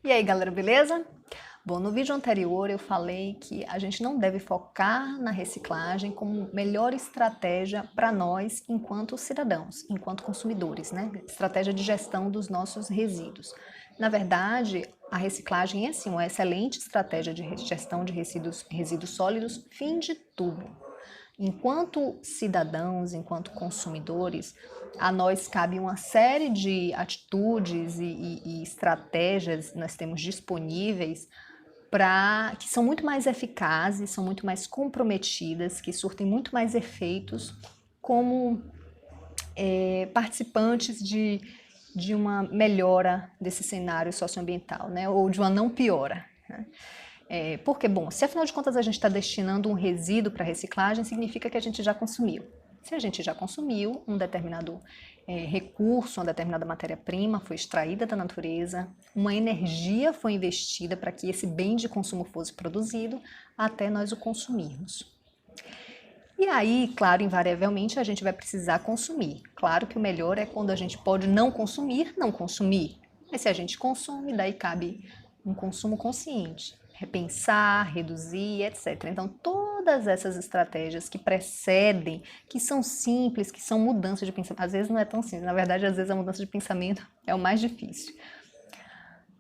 E aí, galera, beleza? Bom, no vídeo anterior eu falei que a gente não deve focar na reciclagem como melhor estratégia para nós enquanto cidadãos, enquanto consumidores, né? Estratégia de gestão dos nossos resíduos. Na verdade, a reciclagem é sim uma excelente estratégia de gestão de resíduos sólidos, fim de tudo. Enquanto cidadãos, enquanto consumidores, a nós cabe uma série de atitudes e estratégias que nós temos disponíveis que são muito mais eficazes, são muito mais comprometidas, que surtem muito mais efeitos como participantes de uma melhora desse cenário socioambiental, né? Ou de uma não piora, né? Porque, bom, se afinal de contas a gente está destinando um resíduo para reciclagem, significa que a gente já consumiu. Se a gente já consumiu um determinado recurso, uma determinada matéria-prima foi extraída da natureza, uma energia foi investida para que esse bem de consumo fosse produzido até nós o consumirmos. E aí, claro, invariavelmente a gente vai precisar consumir. Claro que o melhor é quando a gente pode não consumir, não consumir. Mas se a gente consome, daí cabe um consumo consciente, repensar, reduzir, etc. Então, todas essas estratégias que precedem, que são simples, que são mudanças de pensamento, às vezes não é tão simples, na verdade, às vezes a mudança de pensamento é o mais difícil.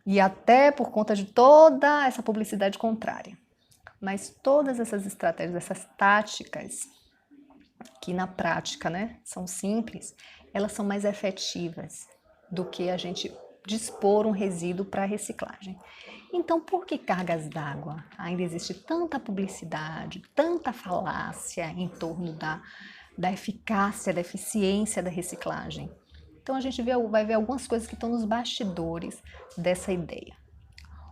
E até por conta de toda essa publicidade contrária. Mas todas essas estratégias, essas táticas, que na prática, né, são simples, elas são mais efetivas do que a gente dispor um resíduo para reciclagem. Então, por que cargas d'água? Ainda existe tanta publicidade, tanta falácia em torno da eficácia, da eficiência da reciclagem. Então, a gente vai ver algumas coisas que estão nos bastidores dessa ideia.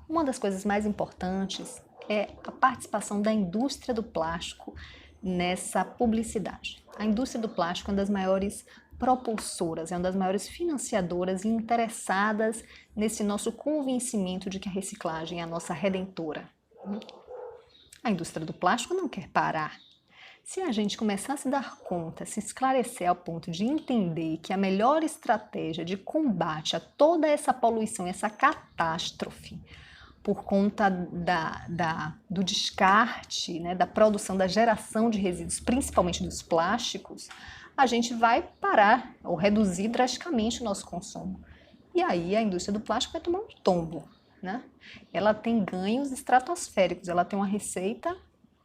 Uma das coisas mais importantes é a participação da indústria do plástico nessa publicidade. A indústria do plástico é uma das maiores propulsoras, é uma das maiores financiadoras e interessadas nesse nosso convencimento de que a reciclagem é a nossa redentora. A indústria do plástico não quer parar. Se a gente começar a se dar conta, se esclarecer ao ponto de entender que a melhor estratégia de combate a toda essa poluição, essa catástrofe, por conta do descarte, né, da produção, da geração de resíduos, principalmente dos plásticos, a gente vai parar ou reduzir drasticamente o nosso consumo. E aí a indústria do plástico vai tomar um tombo, né? Ela tem ganhos estratosféricos, ela tem uma receita,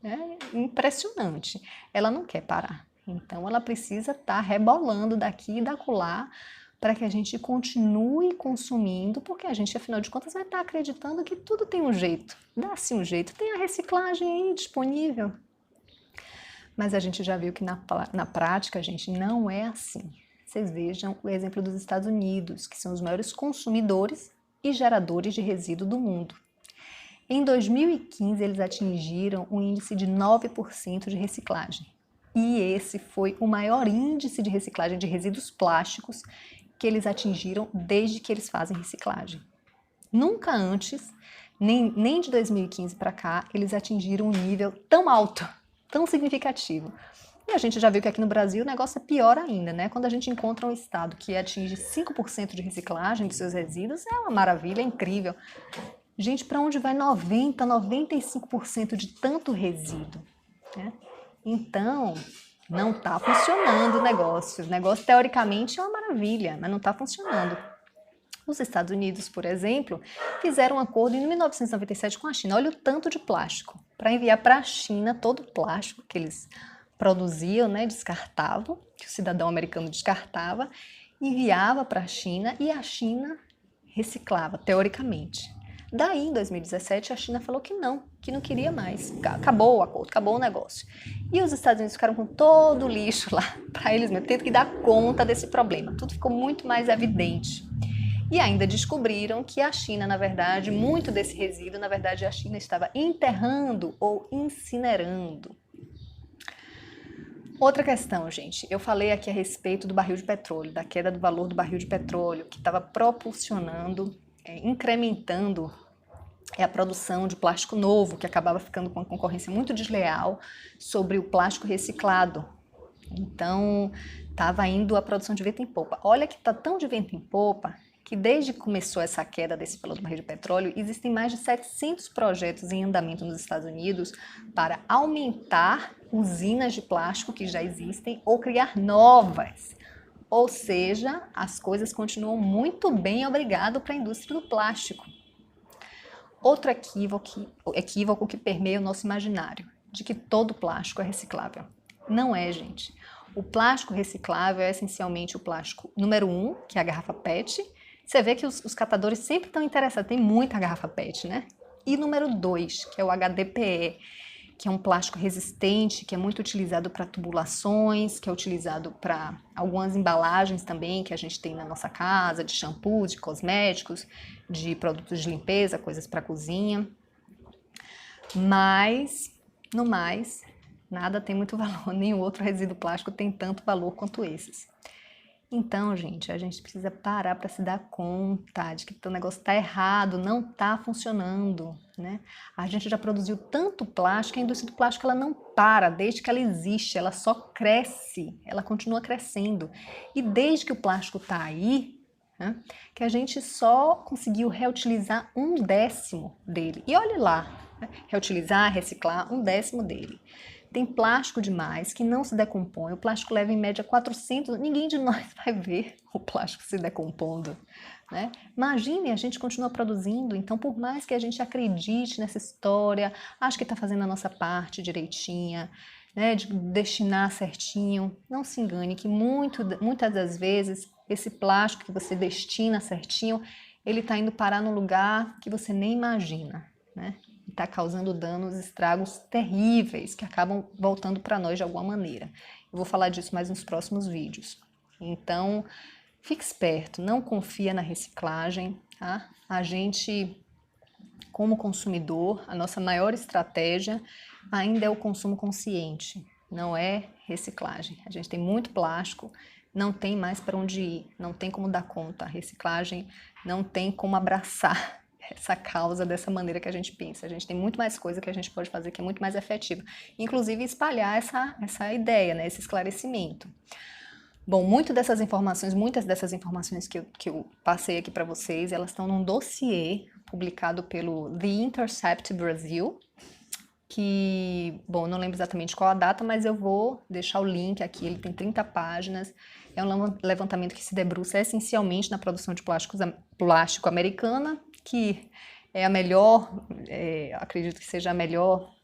né, impressionante. Ela não quer parar. Então ela precisa estar rebolando daqui e da acolá para que a gente continue consumindo, porque a gente, afinal de contas, vai estar acreditando que tudo tem um jeito. Dá-se um jeito, tem a reciclagem aí disponível. Mas a gente já viu que na prática, gente, não é assim. Vocês vejam o exemplo dos Estados Unidos, que são os maiores consumidores e geradores de resíduo do mundo. Em 2015, eles atingiram um índice de 9% de reciclagem. E esse foi o maior índice de reciclagem de resíduos plásticos que eles atingiram desde que eles fazem reciclagem. Nunca antes, nem de 2015 para cá, eles atingiram um nível tão alto, tão significativo. E a gente já viu que aqui no Brasil o negócio é pior ainda, né? Quando a gente encontra um estado que atinge 5% de reciclagem de seus resíduos, é uma maravilha, é incrível. Gente, para onde vai 90, 95% de tanto resíduo, né? Então, não está funcionando o negócio. O negócio, teoricamente, é uma maravilha, mas não está funcionando. Os Estados Unidos, por exemplo, fizeram um acordo em 1997 com a China. Olha o tanto de plástico. Para enviar para a China todo o plástico que eles produziam, né, descartavam, que o cidadão americano descartava, enviava para a China e a China reciclava, teoricamente. Daí, em 2017, a China falou que não queria mais. Acabou o acordo, acabou o negócio. E os Estados Unidos ficaram com todo o lixo lá para eles mesmos, tendo que dar conta desse problema. Tudo ficou muito mais evidente. E ainda descobriram que a China, na verdade, muito desse resíduo, na verdade, a China estava enterrando ou incinerando. Outra questão, gente, eu falei aqui a respeito do barril de petróleo, da queda do valor do barril de petróleo, que estava propulsionando, incrementando a produção de plástico novo, que acabava ficando com uma concorrência muito desleal sobre o plástico reciclado. Então, estava indo a produção de vento em popa. Olha que está tão de vento em popa que desde que começou essa queda desse valor do barril de petróleo, existem mais de 700 projetos em andamento nos Estados Unidos para aumentar usinas de plástico que já existem ou criar novas. Ou seja, as coisas continuam muito bem, obrigado para a indústria do plástico. Outro equívoco que permeia o nosso imaginário, de que todo plástico é reciclável. Não é, gente. O plástico reciclável é essencialmente o plástico número 1, que é a garrafa PET. Você vê que os catadores sempre estão interessados, tem muita garrafa PET, né? E número 2, que é o HDPE, que é um plástico resistente, que é muito utilizado para tubulações, que é utilizado para algumas embalagens também que a gente tem na nossa casa, de shampoos, de cosméticos, de produtos de limpeza, coisas para cozinha. Mas, no mais, nada tem muito valor, nenhum outro resíduo plástico tem tanto valor quanto esses. Então, gente, a gente precisa parar para se dar conta de que o negócio está errado, não está funcionando, né? A gente já produziu tanto plástico, a indústria do plástico ela não para, desde que ela existe, ela só cresce, ela continua crescendo. E desde que o plástico está aí, né, que a gente só conseguiu reutilizar 1/10 dele. E olhe lá, né? Reutilizar, reciclar 1/10 dele. Tem plástico demais que não se decompõe. O plástico leva em média 400. Ninguém de nós vai ver o plástico se decompondo, né? Imagine, a gente continua produzindo. Então, por mais que a gente acredite nessa história, acho que está fazendo a nossa parte direitinha, né, de destinar certinho, não se engane que muitas das vezes esse plástico que você destina certinho, ele está indo parar num lugar que você nem imagina, né? Está causando danos, estragos terríveis que acabam voltando para nós de alguma maneira. Eu vou falar disso mais nos próximos vídeos. Então, fique esperto, não confia na reciclagem, tá? A gente, como consumidor, a nossa maior estratégia ainda é o consumo consciente, não é reciclagem. A gente tem muito plástico, não tem mais para onde ir, não tem como dar conta. A reciclagem não tem como abraçar essa causa dessa maneira que a gente pensa. A gente tem muito mais coisa que a gente pode fazer que é muito mais efetiva. Inclusive espalhar essa ideia, né, esse esclarecimento. Bom, muitas dessas informações que eu passei aqui para vocês, elas estão num dossiê publicado pelo The Intercept Brasil, que, bom, não lembro exatamente qual a data, mas eu vou deixar o link aqui, ele tem 30 páginas, é um levantamento que se debruça essencialmente na produção de plástico americana, que é a melhor, acredito que seja a melhor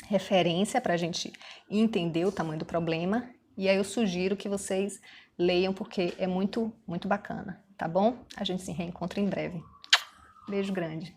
referência para a gente entender o tamanho do problema, e aí eu sugiro que vocês leiam porque é muito, muito bacana, tá bom? A gente se reencontra em breve. Beijo grande.